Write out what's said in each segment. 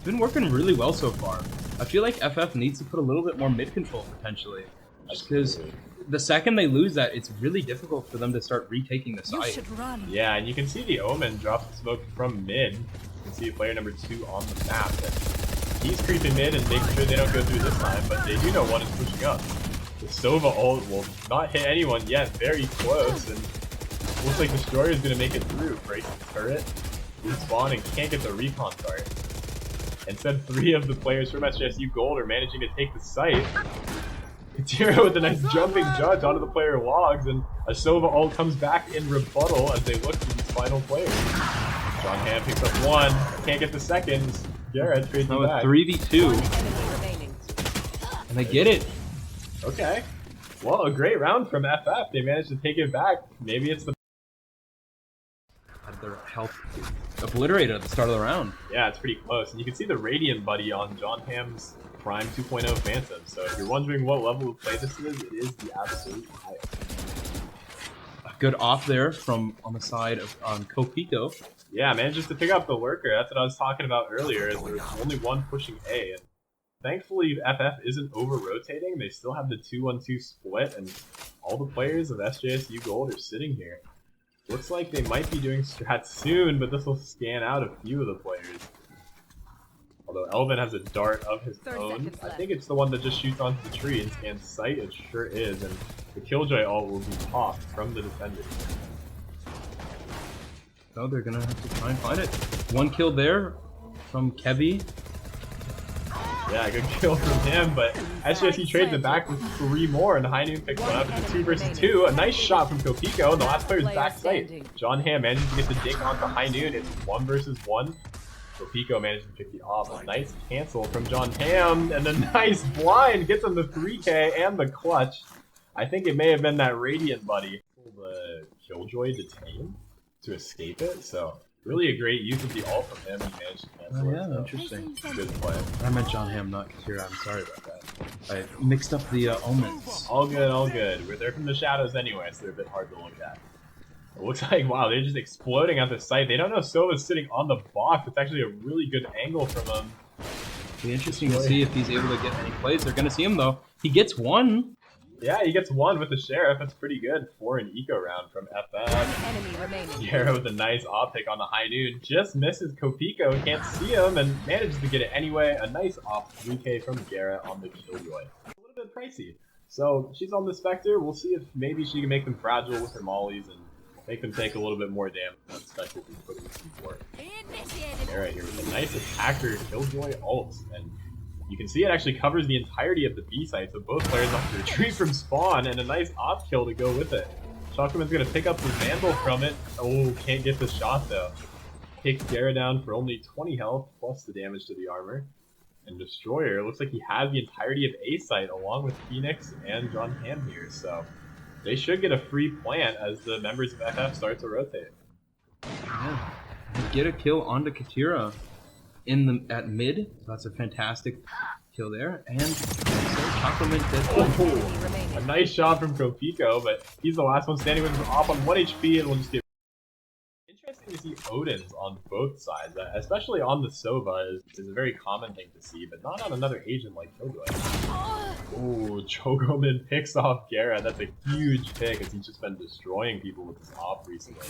It's been working really well so far. I feel like FF needs to put a little bit more mid control potentially. Just because the second they lose that, it's really difficult for them to start retaking the site. Yeah, and you can see the Omen drop the smoke from mid. You can see player number 2 on the map. And he's creeping mid and making sure they don't go through this time, but they do know one is pushing up. The Sova ult will not hit anyone yet, very close, and looks like Destroyer is going to make it through. Breaking the turret, respawn, and can't get the recon start. Instead, 3 of the players from SJSU Gold are managing to take the site. Katira with a nice jumping judge onto the player logs, and a Sova ult comes back in rebuttal as they look for these final players. John Ham picks up 1, can't get the second. Garrett trades it back. 3v2. And they get it. Okay. Well, a great round from FF. They managed to take it back. Maybe it's the... Had their health obliterated at the start of the round. Yeah, it's pretty close. And you can see the Radiant buddy on John Ham's Prime 2.0 Phantom. So if you're wondering what level of play this is, it is the absolute highest. A good off there from on the side of Kopiko. Yeah, manages to pick up the Lurker. That's what I was talking about earlier. There's only one pushing A. And thankfully, FF isn't over-rotating. They still have the 2-1-2 split, and all the players of SJSU Gold are sitting here. Looks like they might be doing strats soon, but this will scan out a few of the players. Although Elvin has a dart of his own. I think it's the one that just shoots onto the tree and scans sight. It sure is, and the Killjoy ult will be popped from the defender. So they're gonna have to try and find it. 1 kill there from Kevy. Yeah, good kill from him, but SJSU trades it back with 3 more, and High Noon picks one up. It's a 2 versus 2. A nice shot from Kopiko, and the last player's back sight. John Ham manages to get the dink onto High Noon. It's 1 versus 1. Kopiko manages to pick the off. A nice cancel from John Ham, and a nice blind gets him the 3K and the clutch. I think it may have been that Radiant buddy. The Killjoy detain to escape it, so really a great use of the ult from him. He managed to cancel it. Yeah, So interesting. good play. I meant John Ham, not Katira. I'm sorry about that. I mixed up the omens. All good, all good. They're from the shadows anyway, so they're a bit hard to look at. It looks like, wow, they're just exploding at the site. They don't know Sova's sitting on the box. It's actually a really good angle from him. It'll be interesting to see if he's able to get any plays. They're going to see him, though. He gets 1. Yeah, he gets 1 with the Sheriff. That's pretty good for an eco round from FF. Garrett with a nice op pick on the High Noon. Just misses Kopiko, can't see him, and manages to get it anyway. A nice op 3K from Garrett on the Killjoy. A little bit pricey. So she's on the Spectre. We'll see if maybe she can make them fragile with her mollies and make them take a little bit more damage than Spectre can put in C4. Garrett here with a nice attacker Killjoy ult, and you can see it actually covers the entirety of the B site, so both players have to retreat from spawn, and a nice op kill to go with it. Shockman's gonna pick up the Vandal from it. Oh, can't get the shot though. Takes Garrett down for only 20 health, plus the damage to the armor. And Destroyer, looks like he has the entirety of A site along with Phoenix and John Ham here, so they should get a free plant as the members of FF start to rotate. Yeah. Get a kill onto Katira at mid. That's a fantastic kill there. And Chocolate a nice shot from Kopiko, but he's the last one standing with him off on 1 HP, and we'll just get interesting to see Odins on both sides, especially on the Sova is a very common thing to see, but not on another agent like Killjoy. Ooh, Chogoman picks off Garrett. That's a huge pick as he's just been destroying people with his off recently.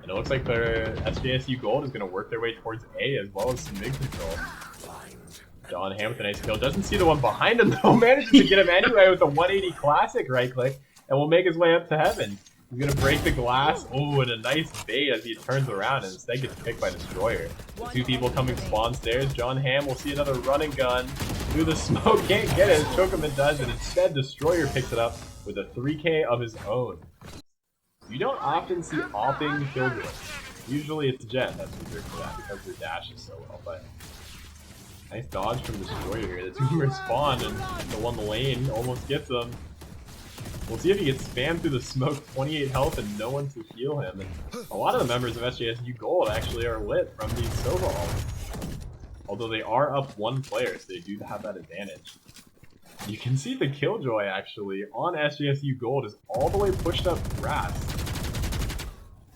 And it looks like their SJSU Gold is going to work their way towards A as well as some mid control. John Ham with a nice kill. Doesn't see the one behind him though. Manages to get him anyway with a 180 classic right click and will make his way up to heaven. He's going to break the glass. Oh, and a nice bait as he turns around and instead gets picked by Destroyer. The 2 people coming spawn stairs. John Ham will see another running gun through the smoke. Can't get it. Chocoman does, and instead Destroyer picks it up with a 3K of his own. You don't often see opping Killjoy. Usually it's Jet that's reserved for that because their dash is so well, but nice dodge from Destroyer here. The 2 respawn and the one lane almost gets him. We'll see if he gets spammed through the smoke, 28 health and no one to heal him. And a lot of the members of SJSU Gold actually are lit from these Sova ults. Although they are up 1 player, so they do have that advantage. You can see the Killjoy actually on SJSU Gold is all the way pushed up grass.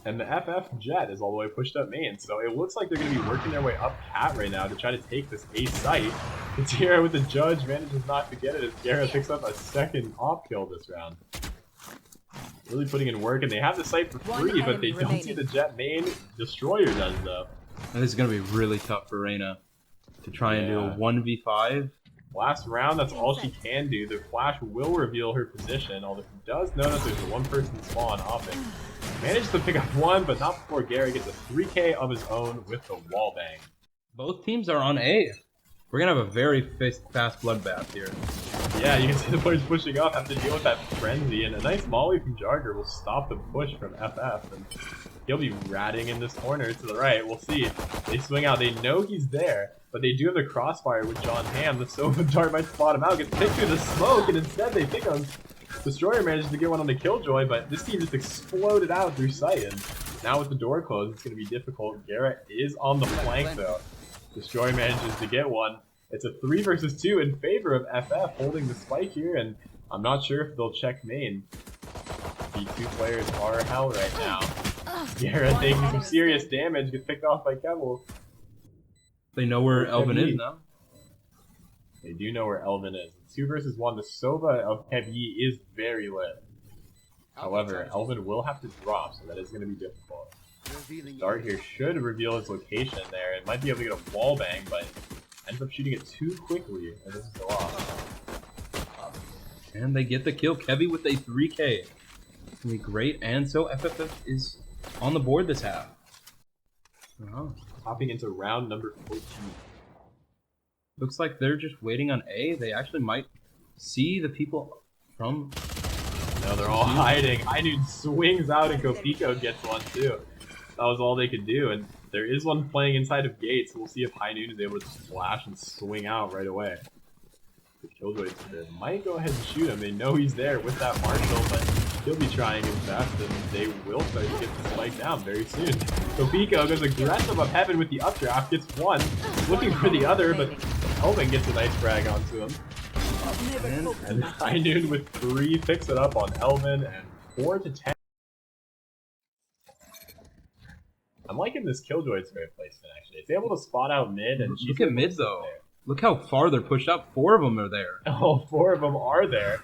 And the FF Jet is all the way pushed up main, so it looks like they're going to be working their way up cat right now to try to take this A site. Katira with the Judge manages not to get it as Gara picks up a second op kill this round. Really putting in work, and they have the site for free, but they don't see the Jet main. Destroyer does, though. And this is going to be really tough for Reyna to try and do a 1v5. Last round, that's all she can do. The flash will reveal her position, although she does notice there's a one-person spawn off it. Managed to pick up one, but not before Gary gets a 3K of his own with the wall bang. Both teams are on A. We're going to have a very fast bloodbath here. Yeah, you can see the players pushing up, have to deal with that frenzy, and a nice molly from Jarger will stop the push from FF, and he'll be ratting in this corner to the right. We'll see. They swing out. They know he's there, but they do have the crossfire with John Hamm. The Sova dart might spot him out, gets picked through the smoke, and instead they pick him. Destroyer manages to get one on the Killjoy, but this team just exploded out through sight, and now with the door closed, it's going to be difficult. Garrett is on the flank, though. Destroyer manages to get one. It's a 3 versus 2 in favor of FF holding the spike here, and I'm not sure if they'll check main. These two players are hell right now. Garrett taking some serious damage, gets picked off by Kevel. They know where Elvin is now. They do know where Elvin is. 2 versus 1. The Sova of Kev is very lit. However, Elvin will have to drop, so that is going to be difficult. Dart here should reveal his location there. It might be able to get a wall bang, but ends up shooting it too quickly, and this is the loss. And they get the kill. Kevy with a 3K. It's going to be great, and so FFF is on the board this half. Hopping into round number 14. Looks like they're just waiting on A. They actually might see the people from... No, they're all hiding. Hinoon swings out and Kopiko gets one too. That was all they could do, and there is one playing inside of gates. We'll see if Hinoon is able to just flash and swing out right away. The Killjoy might go ahead and shoot him. They know he's there with that Marshall, but he'll be trying his best, and they will start to get the spike down very soon. Kopiko goes aggressive up heaven with the updraft, gets one, looking for the other, but Elvin gets a nice frag onto him. And Hinoon with 3 picks it up on Elvin, and 4 to 10. I'm liking this Killjoy's fair placement, actually. It's able to spot out mid, and look at mid though. Look how far they're pushed up. 4 of them are there. Oh, 4 of them are there.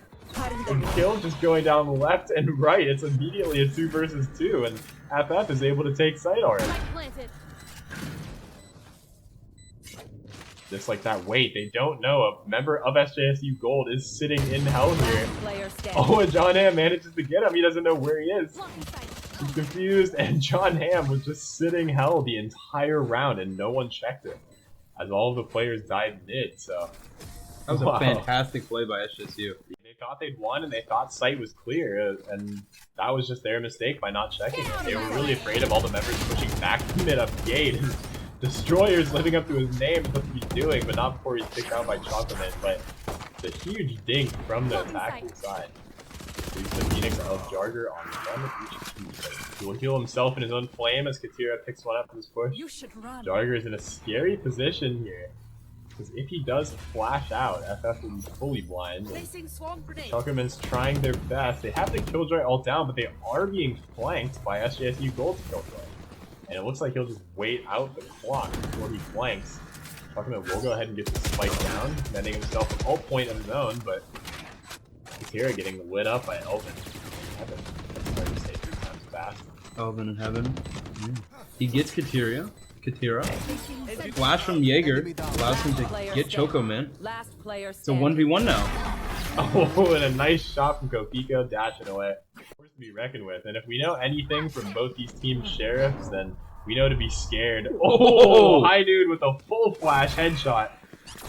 And Kill just going down the left and right. It's immediately a 2 versus 2, and FF is able to take sight already. Just like that, wait, they don't know a member of SJSU Gold is sitting in hell here. Oh, and John Hamm manages to get him. He doesn't know where he is. He's confused, and John Hamm was just sitting hell the entire round, and no one checked him, as all of the players died mid, so... That was a fantastic play by SJSU. They thought they'd won, and they thought sight was clear, and that was just their mistake by not checking it. They were really afraid of all the members pushing back mid up gate, and Destroyer's living up to his name and what he's doing, but not before he's picked out by Chocolate, but the huge dink from the attacking side. Leaves the Phoenix of Jarger on one each team. He will heal himself in his own flame as Katira picks one up from his push. Jarger is in a scary position here, because if he does flash out, FF will be fully blind. Chuckerman's trying their best. They have the Killjoy all down, but they are being flanked by SJSU Gold's Killjoy. And it looks like he'll just wait out the clock before he flanks. Chuckerman will go ahead and get the spike down, mending himself an ult point of his own, but Katira getting lit up by Elvin. Elvin in heaven. Yeah. He gets Katira. Flash from Jaeger allows him to get Choco Man. It's a 1v1 now. Oh, and a nice shot from Kopiko, dashing away. Force to be reckoned with, and if we know anything from both these teams' sheriffs, then we know to be scared. Oh, Hinoon with a full flash headshot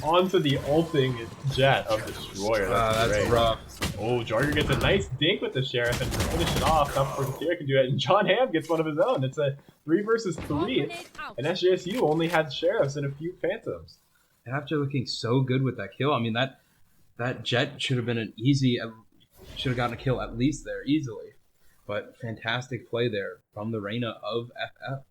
onto the ulting jet of Destroyer. That's rough. Oh, Jarger gets a nice dink with the Sheriff and finish it off. Not before Katira can do it. And John Hamm gets one of his own. It's a 3 versus 3. And SJSU only had Sheriffs and a few Phantoms. And after looking so good with that kill, I mean, that jet should have been an easy... Should have gotten a kill at least there, easily. But fantastic play there from the Reyna of FF.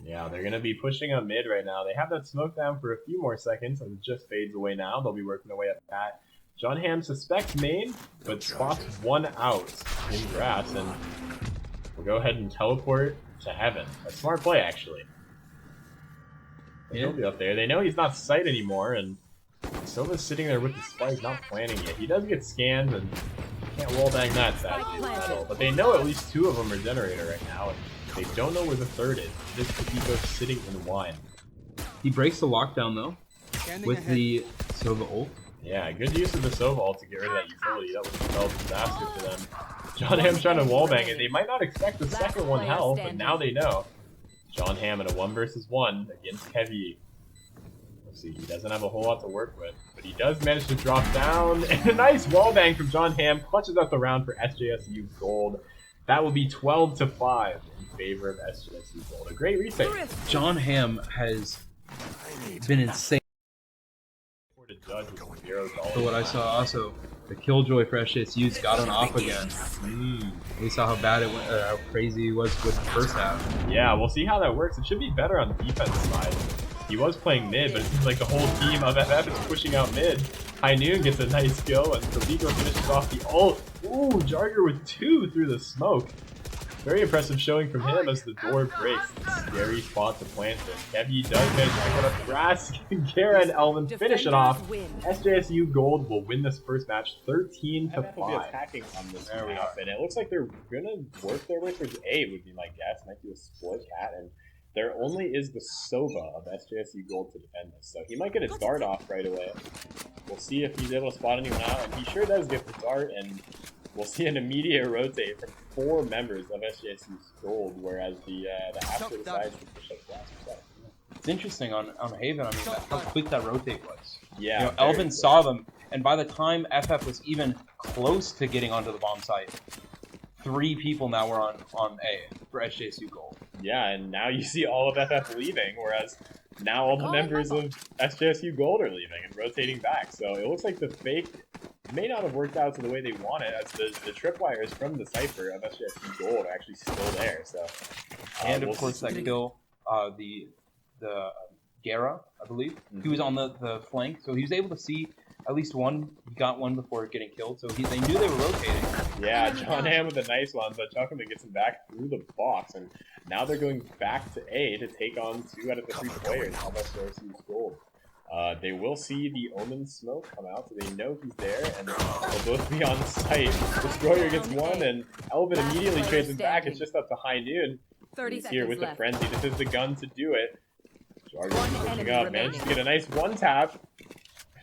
Yeah, they're going to be pushing up mid right now. They have that smoke down for a few more seconds, and it just fades away now. They'll be working their way up that. John Hamm suspects main, but spots one out in grass, and we're go ahead and teleport to heaven. A smart play, actually. He'll be up there. They know he's not sight anymore, and Silva's sitting there with the spike, not planning it. He does get scanned, and can't wallbang that, sadly, metal. But they know at least 2 of them are generator right now, and they don't know where the 3rd is. This Kopiko's sitting in one. He breaks the lockdown, though, with the Sova ult. Yeah, good use of the Sova ult to get rid of that utility. That was a spell disaster for them. John Ham's trying to wallbang it. They might not expect the second one health, but now they know. John Ham in a 1 versus 1 against Heavy. Let's see, he doesn't have a whole lot to work with, but he does manage to drop down. And a nice wallbang from John Ham clutches out the round for SJSU Gold. That will be 12-5 in favor of SJSU Gold. A great reset. John Ham has been insane. For what I saw, also the Killjoy for SJSU's got on off again. We saw how bad it went, how crazy he was with the first half. Yeah, we'll see how that works. It should be better on the defense side. He was playing mid, but it seems like the whole team of FF is pushing out mid. High Noon gets a nice kill, and Kopiko finishes off the ult. Ooh, Jarger with 2 through the smoke. Very impressive showing from him as the door breaks. Scary spot to plant it. Kevy does manage to put up grass. Gara and Elvin finish it off. SJSU Gold will win this first match 13-5. Will be attacking on this map, and it looks like they're gonna work their way towards A. Would be my guess. Might do a split cat, and there only is the Sova of SJSU Gold to defend this, so he might get a dart off right away. We'll see if he's able to spot anyone out, and he sure does get the dart, and we'll see an immediate rotate from 4 members of SJSU's Gold, whereas the after decides to push up last side. It's interesting on Haven, I mean, how quick that rotate was. Yeah, you know, Elvin saw them, and by the time FF was even close to getting onto the bomb site, 3 people now were on A for SJSU Gold. Yeah, and now you see all of FF leaving, whereas now all the members of SJSU Gold are leaving and rotating back. So it looks like the fake may not have worked out to the way they wanted, as the tripwires from the Cypher of SJSU Gold are actually still there. So, and of course that kill, the Gara, I believe, he was on the flank, so he was able to see at least one. He got one before getting killed, so they knew they were rotating. Yeah, John Ham with a nice one, but Chuckman gets him back through the box, and now they're going back to A to take on 2 out of the 3 players of SJSU's Gold. They will see the Omen smoke come out, so they know he's there, and they'll both be on site. Destroyer gets 1, and Elvin immediately trades him back. It's just up to High Noon. He's here with the frenzy. This is the gun to do it. Jargon's pushing up, manages to get a nice 1-tap.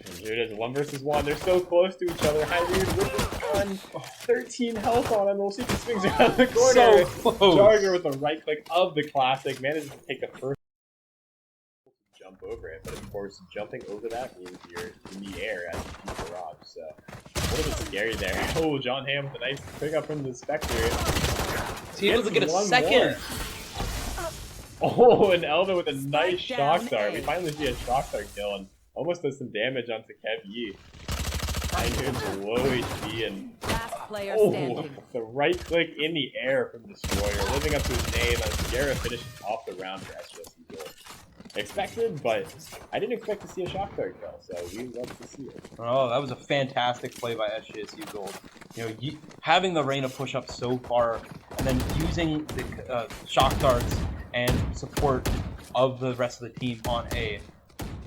And here it is, 1 versus 1. They're so close to each other. High Noon with the gun. 13 health on him. We'll see if he swings around the corner. So close. Jarger with the right click of the classic manages to take the first. Jump over it, but of course, jumping over that means you're in the air as you keep the barrage. So, a little bit scary there. Oh, John Ham with a nice pickup from the Spectre. Is he able to get a second? Oh, and Elvin with a nice shock dart. We finally see a shock dart kill and almost does some damage onto Kev Yi. High Noon's low HP and the right click in the air from Destroyer, living up to his name as Gara finishes off the round for SJSU Gold. Expected, but I didn't expect to see a shock dart kill, so we love to see it. Oh, that was a fantastic play by SJSU Gold. You know, having the Reyna push up so far, and then using the shock darts and support of the rest of the team on A,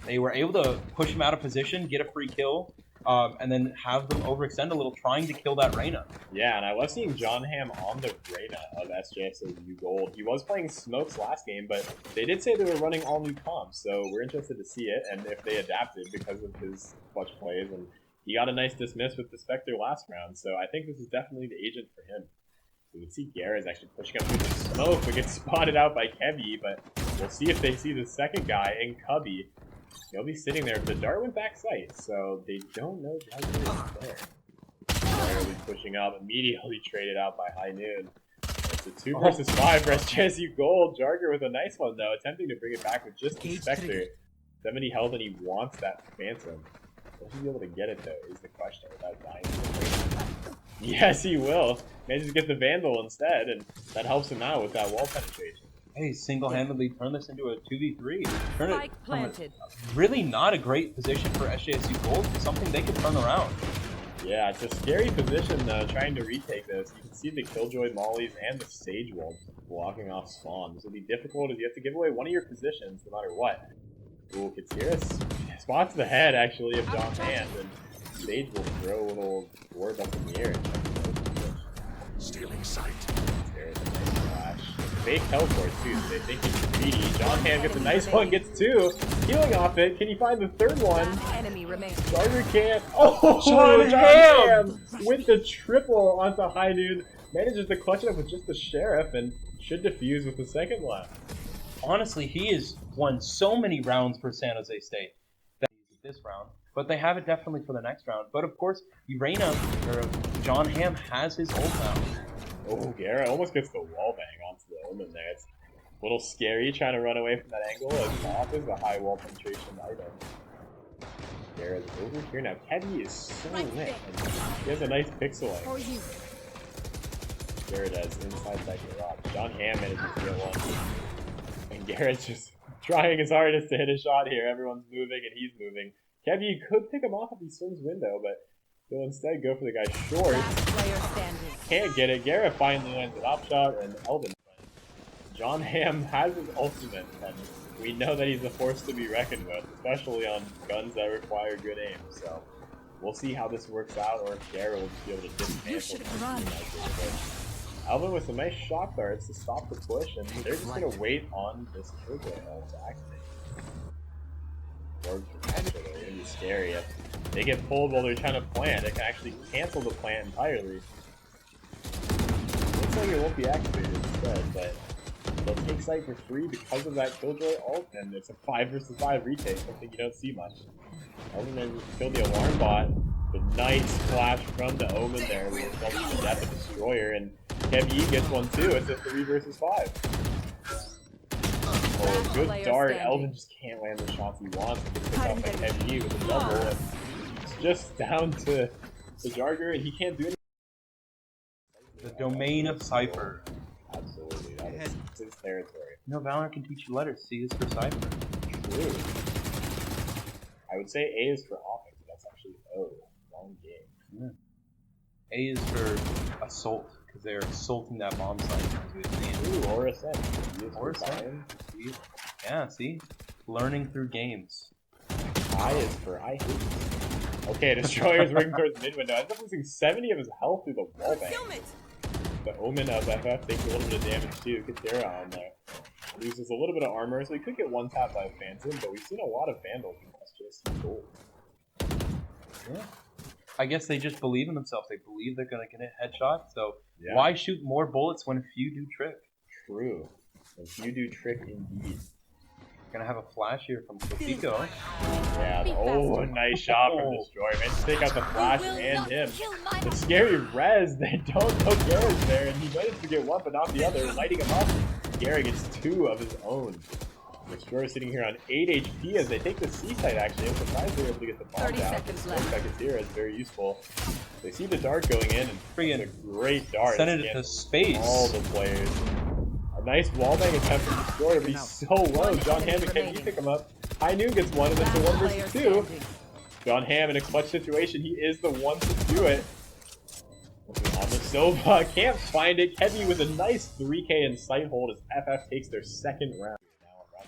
they were able to push him out of position, get a free kill, and then have them overextend a little, trying to kill that Reyna. Yeah, and I was seeing John Ham on the Reyna of SJSU Gold. He was playing Smokes last game, but they did say they were running all new comps, so we're interested to see it, and if they adapted because of his clutch plays. And he got a nice dismiss with the Spectre last round, so I think this is definitely the agent for him. So we can see Gara is actually pushing up through the smoke, but gets spotted out by Kevy, but we'll see if they see the second guy in Cubby. He'll be sitting there. The dart went back sight, so they don't know Jarger is there. Jarger pushing up, immediately traded out by High Noon. It's a 2 versus 5 for SJSU Gold. Jarger with a nice one, though, attempting to bring it back with just the Spectre. 70 health, and he wants that Phantom. Will he be able to get it, though, is the question, without dying to the Yes, he will. Manages to get the Vandal instead, and that helps him out with that wall penetration. Hey, single-handedly turn this into a 2v3. Turn it from really not a great position for SJSU Gold to something they could turn around. Yeah, it's a scary position though, trying to retake this. You can see the Killjoy mollies and the Sage Wall blocking off spawn. This will be difficult as you have to give away one of your positions no matter what. Ooh, Katsira's spots the head actually of John Hand, and Sage will throw a little orb up in the air. Stealing sight. There's a nice flash. Fake teleport too, so they think it's greedy. John Ham gets a nice one, gets two. Healing off it. Can he find the third one? Jarger can't. Oh, John Ham with the triple onto High Noon. Manages to clutch it up with just the Sheriff and should defuse with the second left. Honestly, he has won so many rounds for San Jose State that this round, but they have it definitely for the next round. But of course, John Ham has his ult now. Oh, Gara almost gets the wall bang onto the Omen there. It's a little scary trying to run away from that angle. As off is a high wall penetration item. Gara's over here now. Kevy is so lit, and he has a nice pixel angle. Gara does inside that garage. John Ham manages to get one. And Garrett's just trying his hardest to hit a shot here. Everyone's moving and he's moving. Kevy could pick him off if he swings window, but he'll instead go for the guy short. Can't get it. Garrett finally lands an up shot, and Elvin wins. John Ham has his ultimate, and we know that he's a force to be reckoned with, especially on guns that require good aim. So we'll see how this works out, or if Garrett will just be able to dismantle him. Alvin with some nice shot darts to stop the push, and they're just going to wait on this Killjoy ult to activate. Orbs potential, they're going to be scary. If they get pulled while they're trying to plant, it can actually cancel the plant entirely. Looks like it won't be activated instead, but they'll take sight for free because of that Killjoy ult, and it's a 5 vs 5 retake, something you don't see much. Alvin then killed the alarm bot. The nice flash from the Omen there will result in the death of Destroyer, and Kevy gets one too. It's a 3 vs 5. Oh, good dart. Elvin just can't land the shots he wants. He gets picked up by Kevy with a double. And it's just down to the Jarger, and he can't do anything. The domain of Cypher. Absolutely, that is his territory. No, Valorant can teach you letters. C is for Cypher. True. I would say A is for offense, but that's actually O. Long game. Yeah. A is for assault, because they're assaulting that bomb site. Ooh, or ascent. Or ascent. Yeah, see? Learning through games. I is for I hate. Okay, Destroyer's ring towards mid window. Ends up losing 70 of his health through the wall bang. The Omen of FF takes a little bit of damage too. Katsira on there. Loses a little bit of armor, so he could get one tap by a Phantom, but we've seen a lot of Vandals in SJSU gold. Yeah. I guess they just believe in themselves. They believe they're going to get a headshot, so yeah. Why shoot more bullets when few do trick? True. And few do trick indeed. Gonna have a flash here from Pico. Yeah, oh, a nice shot from Destroyer. Man, just take out the flash and him. The scary res, they don't know Garrett's there, and he managed to get one but not the other, lighting him up. Garrett gets 2 of his own. Destroyer sitting here on 8 HP as they take the C site actually. I'm surprised they were able to get the bomb down. Katsira is very useful. They see the dart going in, and it's a great dart. Send it to space. All the players. A nice wallbang attempt from Destroyer, but he's so low. John Ham and Kevy pick him up. High Noon gets one, and it's a 1 vs 2. John Ham in a clutch situation. He is the one to do it. On the Sova, can't find it. Kevy with a nice 3K in sight hold as FF takes their second round.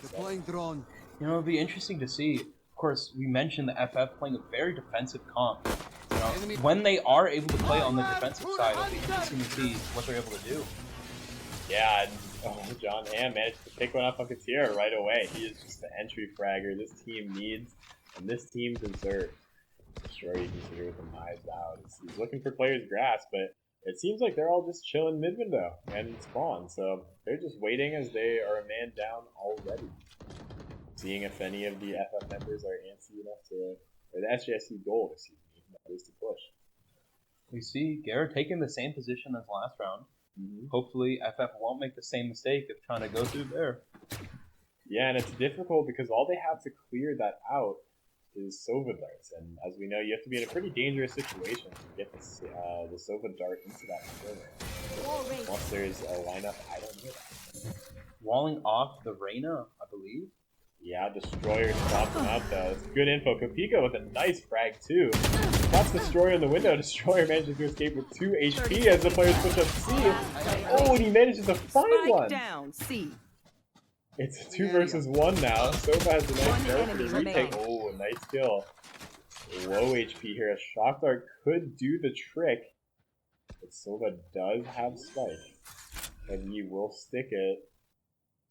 Deploying drone. You know, it'll be interesting to see. Of course, we mentioned the FF playing a very defensive comp. You know, when they are able to play on the defensive side, it'll be interesting to see what they're able to do. Yeah, and John Ham managed to pick one up on Katsira right away. He is just the entry fragger this team needs, and this team deserves. Sure, you can see here with the knives out. He's looking for players' grass, but it seems like they're all just chilling mid window and spawn, so they're just waiting as they are a man down already. Seeing if any of the FF members are antsy enough to, or the SJSU goal, excuse me, that is to push. We see Garrett taking the same position as last round. Hopefully FF won't make the same mistake of trying to go through there. Yeah, and it's difficult because all they have to clear that out is Sova darts, and as we know, you have to be in a pretty dangerous situation to get this, the Sova dart into that corner. Once there's a lineup, I don't know that. Walling off the Reyna, I believe. Yeah, Destroyer stops him out though. It's good info. Capico with a nice frag too. Spots Destroyer in the window. Destroyer manages to escape with 2 HP as the players push up C. Oh, and he manages to find one! Down, C. It's a 2 versus 1 now. Sova has a nice kill for the retake. Oh, nice kill. Low HP here. A Shock Dart could do the trick. But Sova does have Spike. And he will stick it.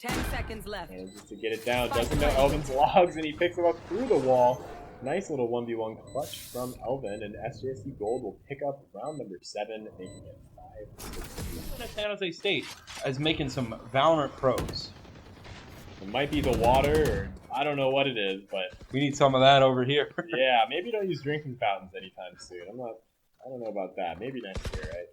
10 seconds left. And just to get it down, doesn't know Elvin's logs, and he picks him up through the wall. Nice little 1v1 clutch from Elvin, and SJSU Gold will pick up round number 7, making it 5-6. San Jose State as making some Valorant pros. It might be the water, or I don't know what it is, but We need some of that over here. yeah, maybe don't use drinking fountains anytime soon. I don't know about that. Maybe next year, right?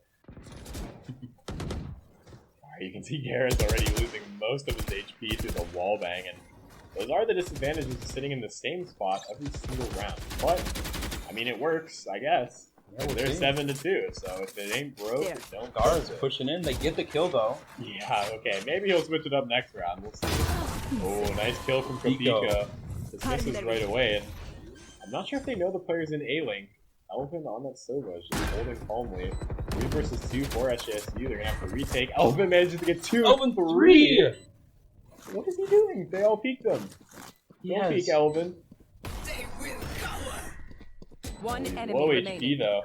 You can see Garrett's already losing most of his HP through the wall bang, and those are the disadvantages of sitting in the same spot every single round. But, I mean, it works, I guess. Yeah, they're 7-2, so if it ain't broke, don't Guards pushing in. They get the kill, though. Yeah, okay. Maybe he'll switch it up next round. We'll see. Oh, nice kill from Capico. This misses right away, and I'm not sure if they know the players in A-Link. Elvin on that Sova is just holding calmly. 3 versus 2 for SJSU. They're gonna have to retake. Elvin manages to get 2. Elvin 3! What is he doing? They all peeked him. Don't peek, Elvin. One enemy Low remaining. HP though.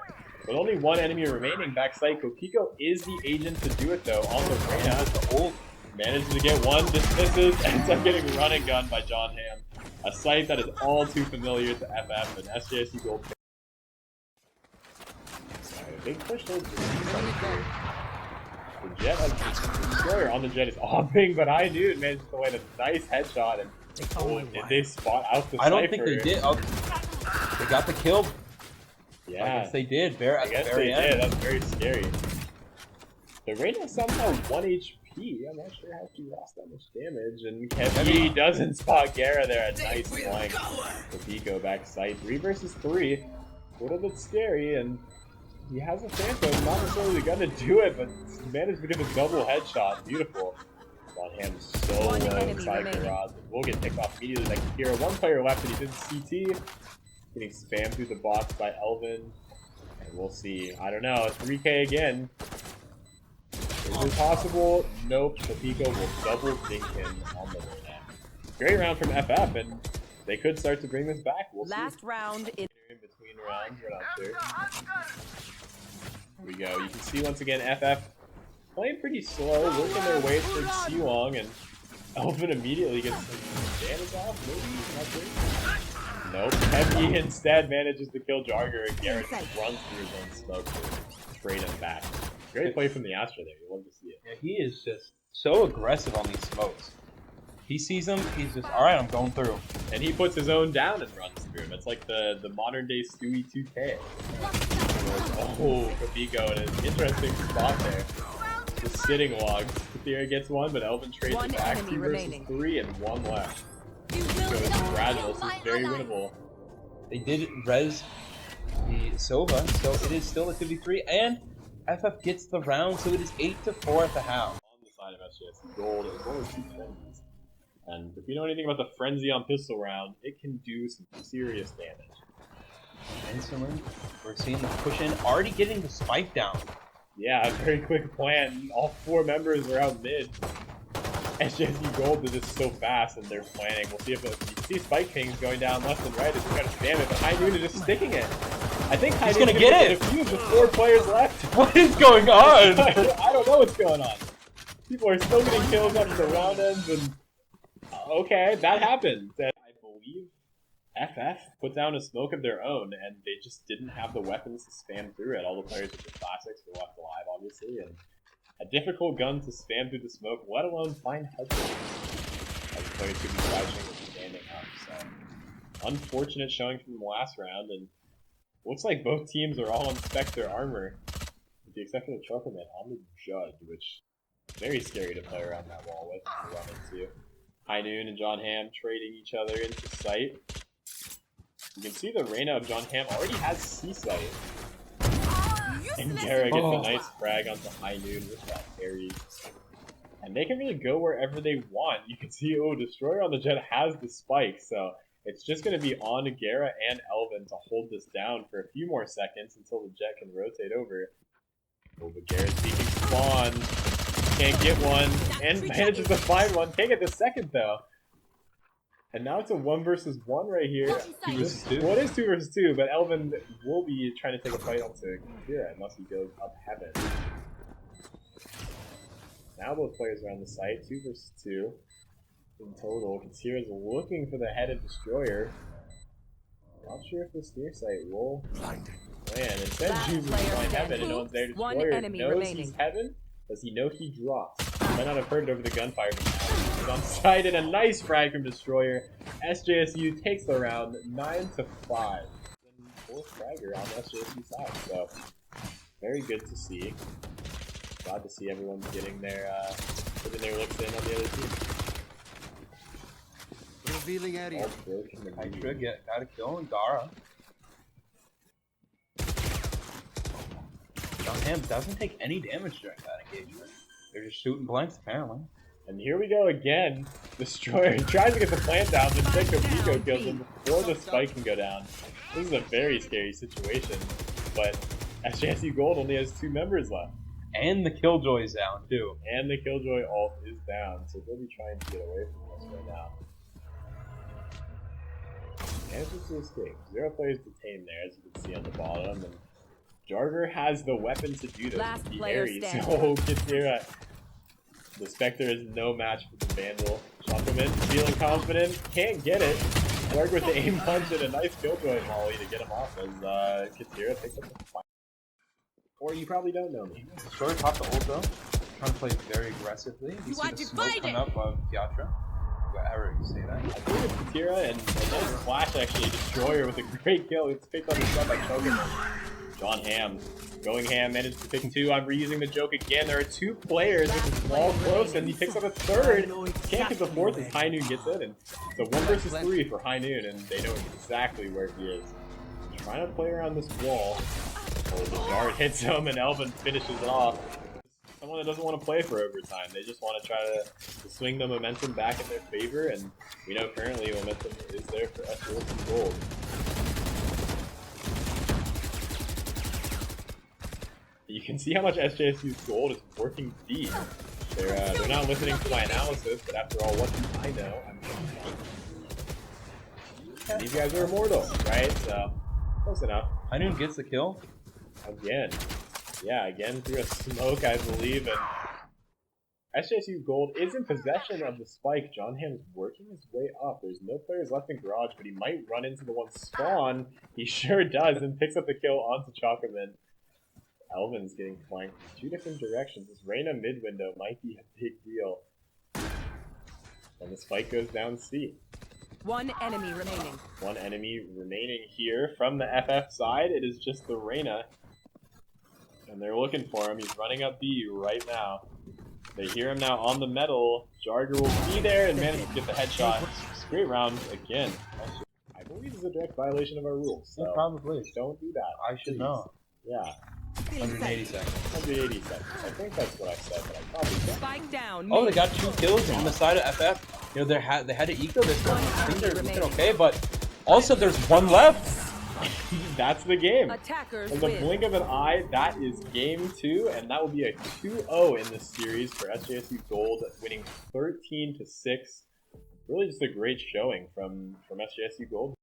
With only 1 enemy remaining, backside, Capico is the agent to do it though. On the Reyna, the ult manages to get 1, dismisses, ends up getting run and gun by John Ham. A sight that is all too familiar to FF, and SJSU Gold. Big push towards the Jet has the Destroyer on the Jet is opping, but I do managed to land a nice headshot. And did they spot out the I don't Cypher? think they did. Oh, they got the kill. Yeah, I guess they did. I guess they did. That's very scary. The Reyna is somehow 1 HP. I'm not sure how she lost that much damage. And Kevy doesn't spot Gara there. A nice flank. Capico back sight. 3 versus 3. A little bit scary, and he has a Phantom, not necessarily gonna do it, but managed to get a double headshot. Beautiful. On him so low inside garage. We'll get picked off immediately like Kira. 1 player left, and he's in CT. Getting spammed through the bots by Elvin. And we'll see. I don't know. 3K again. Is it possible? Nope. Capico will double dink him on the way now. Great round from FF, and they could start to bring this back. We'll Last see. round in Between rounds, we're not sure. Here we go. You can see once again FF playing pretty slow, working their way towards C-Long, and Elvin immediately gets some damage off. Maybe not sure. Nope. Heavy instead manages to kill Jarger, and Garrett just runs through his own smoke to trade him back. Great play from the Astra there. You love to see it. Yeah, he is just so aggressive on these smokes. He sees them, he's just, alright, I'm going through. And he puts his own down and runs through him. It's like the modern day Stewie 2K. Oh, Capico in an interesting spot there. Just sitting logs. Kathira gets 1, but Elvin trades it back. 2 versus 3 and 1 left. Capico is fragile, so it's very winnable. They did res the Sova, so it is still a 2v3, and FF gets the round, so it is 8-4 at the half. On the side of SJS Gold, as well as 2 frenzies. And if you know anything about the frenzy on pistol round, it can do some serious damage. Instantly, we're seeing the push in, already getting the spike down. Yeah, a very quick plan. All 4 members are out mid. SJSU Gold did this so fast, and they're planning. We'll see if you can see Spike Kings going down left and right as they try to spam it, but High Noon is just sticking it. I think High Noon gonna get it. A few with 4 players left. What is going on? I don't know what's going on. People are still getting kills after the round ends, and okay, that happened. And I believe FF put down a smoke of their own, and they just didn't have the weapons to spam through it. All the players with the classics were left alive, obviously, and a difficult gun to spam through the smoke, let alone find headshots. As players could be crouching and standing up. So, unfortunate showing from the last round, and looks like both teams are all on Spectre armor, with the exception of Chocolate on the Judge, which is very scary to play around that wall with and run into. High Noon and John Ham trading each other into sight. You can see the Reyna of John Ham already has C-Sight. And Gara gets a nice frag onto High Noon with that parry. And they can really go wherever they want. You can see, oh, Destroyer on the Jet has the spike, so it's just going to be on Gera and Elvin to hold this down for a few more seconds until the Jet can rotate over. Oh, but Gera's peeking Spawn. Can't get one, and manages to find one. Can't get the second, though. And now it's a 1 versus 1 right here. 2 versus 2. Well, it is 2 versus 2, but Elvin will be trying to take a fight onto Gera unless he goes up heaven. Now both players are on the site, 2 versus 2 in total. Katira's looking for the headed Destroyer. Not sure if the steer site will land. Instead chooses to find heaven and no one's there. Destroyer knows he's heaven. Does he know he drops? Might not have heard it over the gunfire, but now he's on site and a nice frag from Destroyer. SJSU takes the round 9-5. And 4th fragger on the SJSU side, so very good to see. Glad to see everyone's getting their looks in on the other team. Revealing area. Hydra got a kill on Gara. John doesn't take any damage during that engagement. They're just shooting blanks apparently. And here we go again. Destroyer tries to get the plant down, but Pico kills him before the spike can go down. This is a very scary situation, but SJSU Gold only has 2 members left. And the Killjoy's down too. And the Killjoy ult is down, so they'll be trying to get away from this right now. Manages to escape. 0 players detained there, as you can see on the bottom, and Jarger has the weapon to do this. Last the player Ares. standing. So Katira. The Spectre is no match for the Vandal. Shotgun feeling confident, can't get it. Jarger with the aim punch and a nice Killjoy molly to get him off as Katira picks up the fight. Or you probably don't know me. Destroyer popped the ult though. Trying to play very aggressively. You see the smoke coming up of Piatra. However you say that. I think it's Katira and a nice flash actually. Destroyer with a great kill. It's picked on his shot by choking. John Ham. Going Ham, managed to pick 2 on reusing the joke again. There are 2 players with a small close, and he picks up a 3rd. Can't get the 4th as High Noon gets it. And it's a 1 versus 3 for High Noon, and they know exactly where he is. Trying to play around this wall. Oh, the dart hits him, and Elvin finishes it off. Someone that doesn't want to play for overtime. They just want to try to swing the momentum back in their favor, and we know currently momentum is there for SJSU Gold. You can see how much SJSU's Gold is working deep. They're not listening to my analysis, but after all, what do I know? These guys are immortal, right? So, close enough. High Noon gets the kill. Again. Yeah, again through a smoke, I believe, and SJSU Gold is in possession of the spike. John Ham is working his way up. There's no players left in Garage, but he might run into the one spawn. He sure does, and picks up the kill onto Chocoman. Elvin's getting flanked in 2 different directions. This Reyna mid window might be a big deal. And the spike goes down C. 1 enemy remaining. 1 enemy remaining here from the FF side. It is just the Reyna. And they're looking for him. He's running up B right now. They hear him now on the metal. Jarger will be there and manage to get the headshot. Great round again. I believe it's a direct violation of our rules. So Probably. don't do that. I should know. Yeah. 180 seconds. 180 seconds. I think that's what I said, but I probably don't. Spike down. Oh, they got 2 kills on the side of FF. You know, they had to eco this one. I think they're looking okay, but also there's 1 left. That's the game. Attackers In the win. blink of an eye, that is game 2, and that will be a 2-0 in this series for SJSU Gold, winning 13-6. Really just a great showing from SJSU Gold.